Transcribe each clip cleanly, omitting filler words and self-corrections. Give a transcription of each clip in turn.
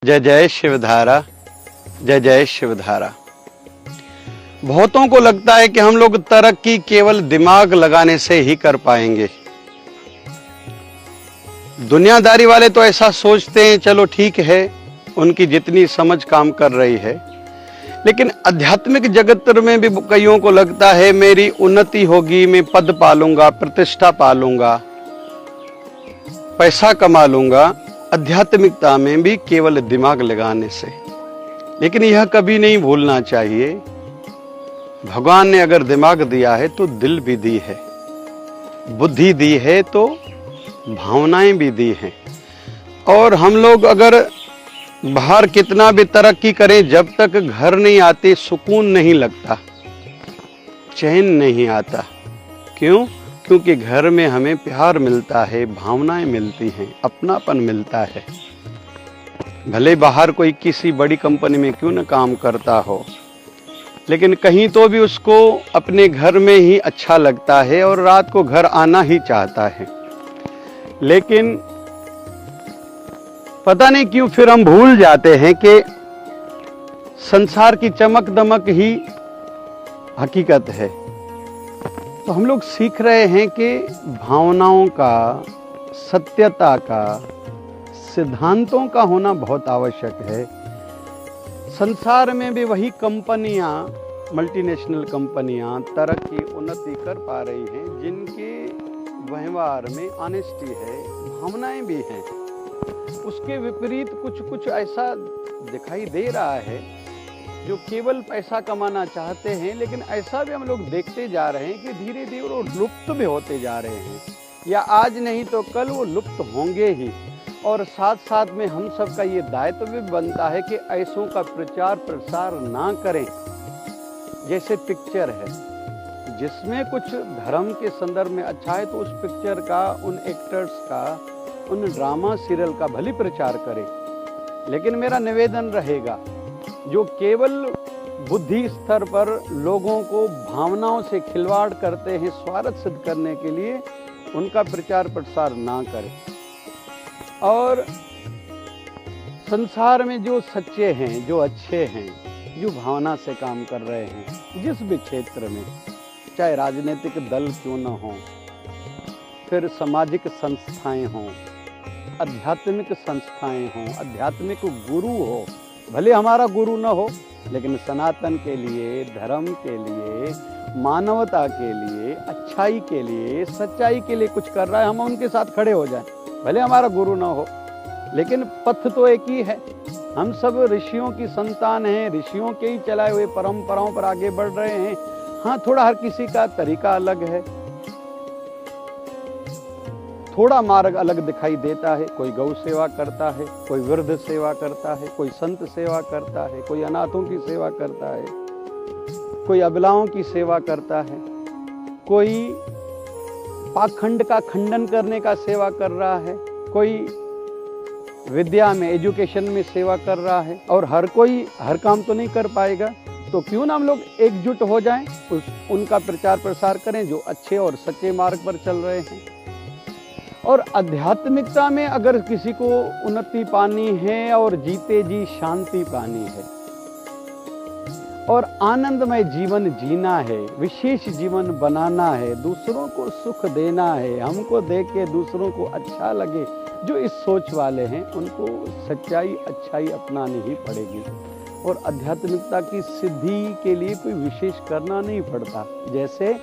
जय जय शिवधारा, जय जय शिवधारा। बहुतों को लगता है कि हम लोग तरक्की केवल दिमाग लगाने से ही कर पाएंगे। दुनियादारी वाले तो ऐसा सोचते हैं, चलो ठीक है, उनकी जितनी समझ काम कर रही है। लेकिन आध्यात्मिक जगत में भी कईयों को लगता है मेरी उन्नति होगी, मैं पद पालूंगा, प्रतिष्ठा पालूंगा, पैसा कमा लूंगा आध्यात्मिकता में भी केवल दिमाग लगाने से। लेकिन यह कभी नहीं भूलना चाहिए, भगवान ने अगर दिमाग दिया है तो दिल भी दी है, बुद्धि दी है तो भावनाएं भी दी हैं। और हम लोग अगर बाहर कितना भी तरक्की करें, जब तक घर नहीं आते सुकून नहीं लगता, चैन नहीं आता। क्यों? क्योंकि घर में हमें प्यार मिलता है, भावनाएं मिलती हैं, अपनापन मिलता है। भले बाहर कोई किसी बड़ी कंपनी में क्यों न काम करता हो, लेकिन कहीं तो भी उसको अपने घर में ही अच्छा लगता है और रात को घर आना ही चाहता है। लेकिन पता नहीं क्यों फिर हम भूल जाते हैं कि संसार की चमक दमक ही हकीकत है। तो हम लोग सीख रहे हैं कि भावनाओं का, सत्यता का, सिद्धांतों का होना बहुत आवश्यक है। संसार में भी वही कंपनियां, मल्टीनेशनल कंपनियां तरक्की उन्नति कर पा रही हैं जिनके व्यवहार में ऑनेस्टी है, भावनाएं भी हैं। उसके विपरीत कुछ ऐसा दिखाई दे रहा है जो केवल पैसा कमाना चाहते हैं। लेकिन ऐसा भी हम लोग देखते जा रहे हैं कि धीरे धीरे वो लुप्त भी होते जा रहे हैं, या आज नहीं तो कल वो लुप्त होंगे ही। और साथ साथ में हम सबका ये दायित्व भी बनता है कि ऐसों का प्रचार प्रसार ना करें। जैसे पिक्चर है, जिसमें कुछ धर्म के संदर्भ में अच्छा है तो उस पिक्चर का, उन एक्टर्स का, उन ड्रामा सीरियल का भली प्रचार करें। लेकिन मेरा निवेदन रहेगा, जो केवल बुद्धि स्तर पर लोगों को भावनाओं से खिलवाड़ करते हैं स्वार्थ सिद्ध करने के लिए, उनका प्रचार प्रसार ना करें। और संसार में जो सच्चे हैं, जो अच्छे हैं, जो भावना से काम कर रहे हैं, जिस भी क्षेत्र में, चाहे राजनीतिक दल क्यों न हो, फिर सामाजिक संस्थाएं हों, आध्यात्मिक संस्थाएं हों, आध्यात्मिक गुरु हो, भले हमारा गुरु न हो, लेकिन सनातन के लिए, धर्म के लिए, मानवता के लिए, अच्छाई के लिए, सच्चाई के लिए कुछ कर रहा है, हम उनके साथ खड़े हो जाएं। भले हमारा गुरु न हो, लेकिन पथ तो एक ही है। हम सब ऋषियों की संतान हैं, ऋषियों के ही चलाए हुए परंपराओं पर आगे बढ़ रहे हैं। हाँ, थोड़ा हर किसी का तरीका अलग है, थोड़ा मार्ग अलग दिखाई देता है। कोई गौ सेवा करता है, कोई वृद्ध सेवा करता है, कोई संत सेवा करता है, कोई अनाथों की सेवा करता है, कोई अबलाओं की सेवा करता है, कोई पाखंड का खंडन करने का सेवा कर रहा है, कोई विद्या में, एजुकेशन में सेवा कर रहा है। और हर कोई हर काम तो नहीं कर पाएगा, तो क्यों ना हम लोग एकजुट हो जाएं, उनका प्रचार प्रसार करें जो अच्छे और सच्चे मार्ग पर चल रहे हैं। और आध्यात्मिकता में अगर किसी को उन्नति पानी है और जीते जी शांति पानी है और आनंदमय जीवन जीना है, विशेष जीवन बनाना है, दूसरों को सुख देना है, हमको देख के दूसरों को अच्छा लगे, जो इस सोच वाले हैं उनको सच्चाई अच्छाई अपनानी ही पड़ेगी। और आध्यात्मिकता की सिद्धि के लिए कोई विशेष करना नहीं पड़ता। जैसे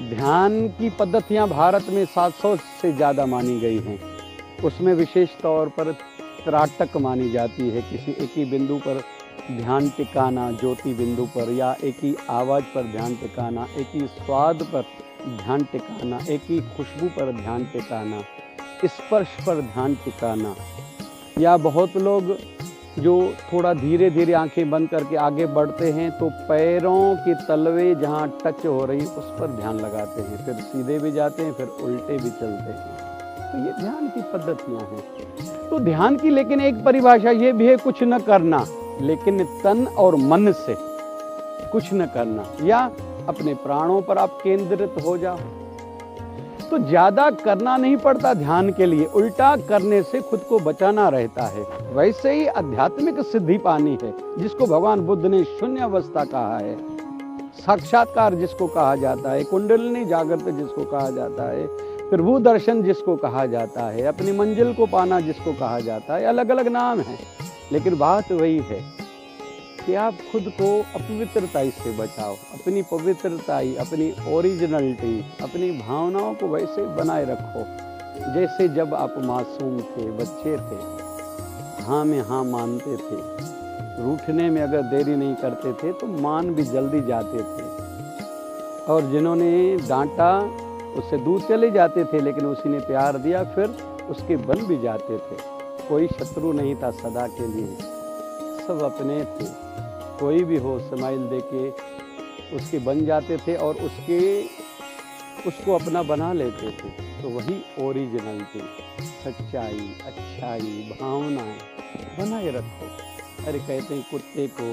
ध्यान की पद्धतियां भारत में 700 से ज़्यादा मानी गई हैं, उसमें विशेष तौर पर त्राटक मानी जाती है। किसी एक ही बिंदु पर ध्यान टिकाना, ज्योति बिंदु पर, या एक ही आवाज़ पर ध्यान टिकाना, एक ही स्वाद पर ध्यान टिकाना, एक ही खुशबू पर ध्यान टिकाना, स्पर्श पर ध्यान टिकाना। या बहुत लोग जो थोड़ा धीरे धीरे आंखें बंद करके आगे बढ़ते हैं तो पैरों की तलवे जहाँ टच हो रही उस पर ध्यान लगाते हैं, फिर सीधे भी जाते हैं, फिर उल्टे भी चलते हैं। तो ये ध्यान की पद्धतियाँ हैं। तो ध्यान की लेकिन एक परिभाषा ये भी है, कुछ न करना, लेकिन तन और मन से कुछ न करना, या अपने प्राणों पर आप केंद्रित हो जाओ। तो ज्यादा करना नहीं पड़ता ध्यान के लिए, उल्टा करने से खुद को बचाना रहता है। वैसे ही आध्यात्मिक सिद्धि पानी है, जिसको भगवान बुद्ध ने शून्य अवस्था कहा है, साक्षात्कार जिसको कहा जाता है, कुंडलिनी जागृत जिसको कहा जाता है, प्रभु दर्शन जिसको कहा जाता है, अपनी मंजिल को पाना जिसको कहा जाता है। अलग अलग नाम है, लेकिन बात वही है कि आप खुद को अपवित्रताई से बचाओ। अपनी पवित्रताई, अपनी ओरिजिनलिटी, अपनी भावनाओं को वैसे बनाए रखो जैसे जब आप मासूम थे, बच्चे थे, हाँ में हाँ मानते थे, रूठने में अगर देरी नहीं करते थे तो मान भी जल्दी जाते थे, और जिन्होंने डांटा उससे दूर चले जाते थे, लेकिन उसी ने प्यार दिया फिर उसके बन भी जाते थे। कोई शत्रु नहीं था सदा के लिए, सब अपने थे। कोई भी हो स्माइल देके उसके बन जाते थे और उसको अपना बना लेते थे। तो वही ओरिजिनलिटी, सच्चाई, अच्छाई, भावनाएं बनाए रखो। अरे कहते हैं कुत्ते को,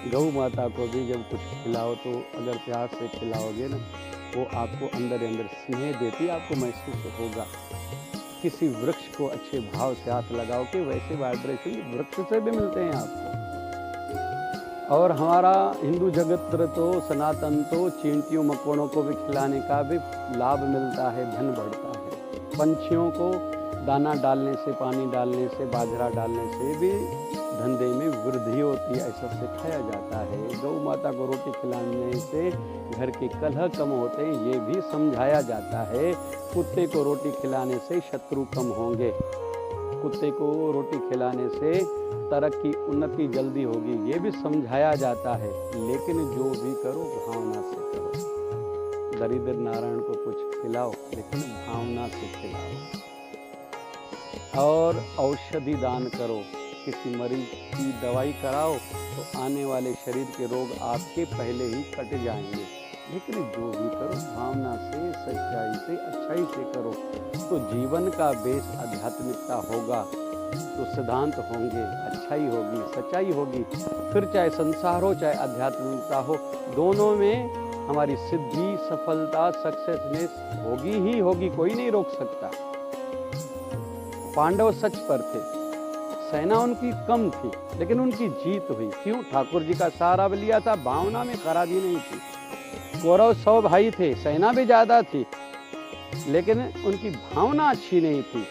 गौ माता को भी जब कुछ खिलाओ तो अगर प्यार से खिलाओगे ना, वो आपको अंदर अंदर स्नेह देती, आपको महसूस होगा। किसी वृक्ष को अच्छे भाव से हाथ लगाओ कि वैसे वाइब्रेशन वृक्ष से भी मिलते हैं आपको। और हमारा हिंदू जगत तो सनातन तो चींटियों मकोड़ों को भी खिलाने का भी लाभ मिलता है, धन बढ़ता है। पंछियों को दाना डालने से, पानी डालने से, बाजरा डालने से भी धंधे में वृद्धि होती है, ऐसा सिखाया जाता है। गौ माता को रोटी खिलाने से घर के कलह कम होते हैं, ये भी समझाया जाता है। कुत्ते को रोटी खिलाने से शत्रु कम होंगे, कुत्ते को रोटी खिलाने से तरक्की, उन्नति जल्दी होगी, ये भी समझाया जाता है। लेकिन जो भी करो भावना से करो। दरिद्र नारायण को कुछ खिलाओ, लेकिन भावना से खिलाओ। और औषधि दान करो, किसी मरीज की दवाई कराओ तो आने वाले शरीर के रोग आपके पहले ही कट जाएंगे। लेकिन जो भी करो भावना से, सच्चाई से, अच्छाई से करो, तो जीवन का बेस आध्यात्मिकता होगा, तो सिद्धांत होंगे, अच्छाई होगी, सच्चाई होगी। फिर चाहे संसार हो, चाहे आध्यात्मिकता हो, दोनों में हमारी सिद्धि, सफलता, सक्सेसनेस होगी ही होगी, कोई नहीं रोक सकता। पांडव सच पर थे, सेना उनकी कम थी, लेकिन उनकी जीत हुई। क्यों? ठाकुर जी का सहारा भी लिया था, भावना में खराबी नहीं थी। कौरव 100 भाई थे, सेना भी ज्यादा थी, लेकिन उनकी भावना अच्छी नहीं थी।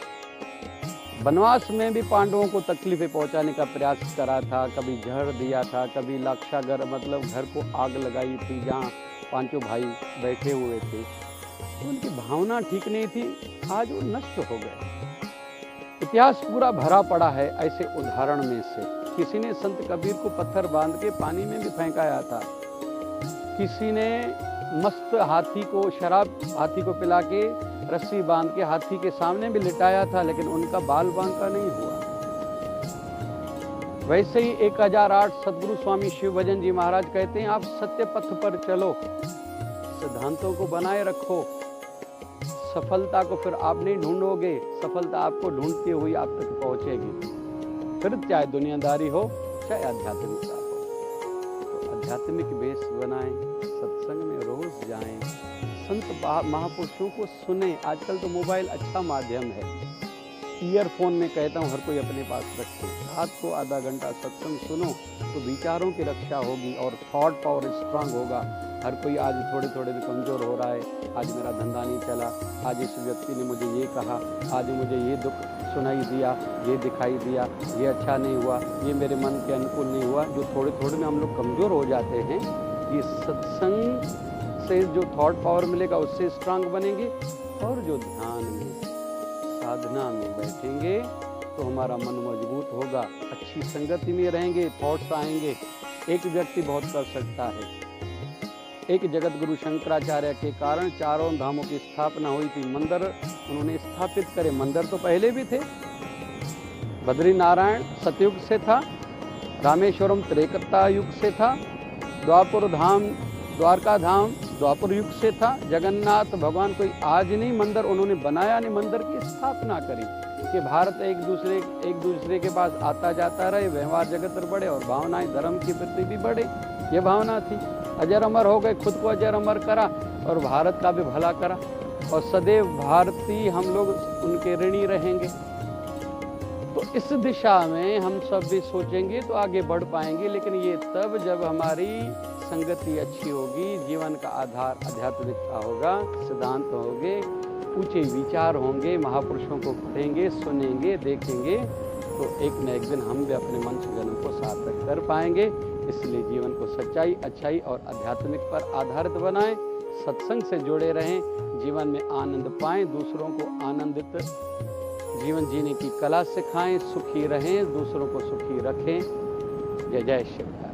वनवास में भी पांडवों को तकलीफें पहुंचाने का प्रयास करा था, कभी जहर दिया था, कभी लाक्षागर मतलब घर को आग लगाई थी जहाँ 5 भाई बैठे हुए थे। तो उनकी भावना ठीक नहीं थी, आज वो नष्ट हो गए। इतिहास पूरा भरा पड़ा है ऐसे उदाहरण में से। किसी ने संत कबीर को पत्थर बांध के पानी में भी फेंकाया था, किसी ने मस्त हाथी को, शराब हाथी को पिला के रस्सी बांध के हाथी के सामने भी लिटाया था, लेकिन उनका बाल बांका नहीं हुआ। वैसे ही 1008 सदगुरु स्वामी शिव भजन जी महाराज कहते हैं, आप सत्य पथ पर चलो, सिद्धांतों को बनाए रखो, सफलता को फिर आप नहीं ढूंढोगे, सफलता आपको ढूंढती हुई आप तक पहुंचेगी। फिर चाहे दुनियादारी हो, चाहे आध्यात्मिकता हो। तो आध्यात्मिक बेस बनाएं, सत्संग में रोज जाएं, संत महापुरुषों को सुने। आजकल तो मोबाइल अच्छा माध्यम है, ईयरफोन में कहता हूँ हर कोई अपने पास रखे, रात को आधा घंटा सत्संग सुनो तो विचारों की रक्षा होगी और थॉट पावर स्ट्रांग होगा। हर कोई आज थोड़े थोड़े भी कमज़ोर हो रहा है, आज मेरा धंधा नहीं चला, आज इस व्यक्ति ने मुझे ये कहा, आज मुझे ये दुख सुनाई दिया, ये दिखाई दिया, ये अच्छा नहीं हुआ, ये मेरे मन के अनुकूल नहीं हुआ। जो थोड़े थोड़े में हम लोग कमज़ोर हो जाते हैं, ये सत्संग से जो थॉट पावर मिलेगा उससे स्ट्रांग बनेंगे। और जो ध्यान में, साधना में बैठेंगे तो हमारा मन मजबूत होगा, अच्छी संगति में रहेंगे, थॉट्स आएंगे। एक व्यक्ति बहुत कर सकता है। एक जगत गुरु शंकराचार्य के कारण 4 धामों की स्थापना हुई थी, मंदिर उन्होंने स्थापित करे। मंदिर तो पहले भी थे, बद्री नारायण सतयुग से था, रामेश्वरम त्रेता युग से था, द्वापर धाम, द्वारका धाम द्वापर युग से था, जगन्नाथ भगवान कोई आज नहीं मंदिर उन्होंने बनाया, नहीं मंदिर की स्थापना करी कि भारत एक दूसरे के पास आता जाता रहे, व्यवहार जगत बढ़े और भावनाएं धर्म की प्रति भी बढ़े, ये भावना थी। अजर अमर हो गए, खुद को अजर अमर करा और भारत का भी भला करा। और सदैव भारतीय हम लोग उनके ऋणी रहेंगे। तो इस दिशा में हम सब भी सोचेंगे तो आगे बढ़ पाएंगे, लेकिन ये तब जब हमारी संगति अच्छी होगी, जीवन का आधार आध्यात्मिकता होगा, सिद्धांत होंगे, ऊंचे विचार होंगे, महापुरुषों को पढ़ेंगे, सुनेंगे, देखेंगे, तो एक न एक दिन हम भी अपने मनुष्य जन्म को सार्थक कर पाएंगे। इसलिए जीवन को सच्चाई, अच्छाई और आध्यात्मिक पर आधारित बनाएं, सत्संग से जुड़े रहें, जीवन में आनंद पाएं, दूसरों को आनंदित जीवन जीने की कला सिखाएं, सुखी रहें, दूसरों को सुखी रखें। जय जय शिव।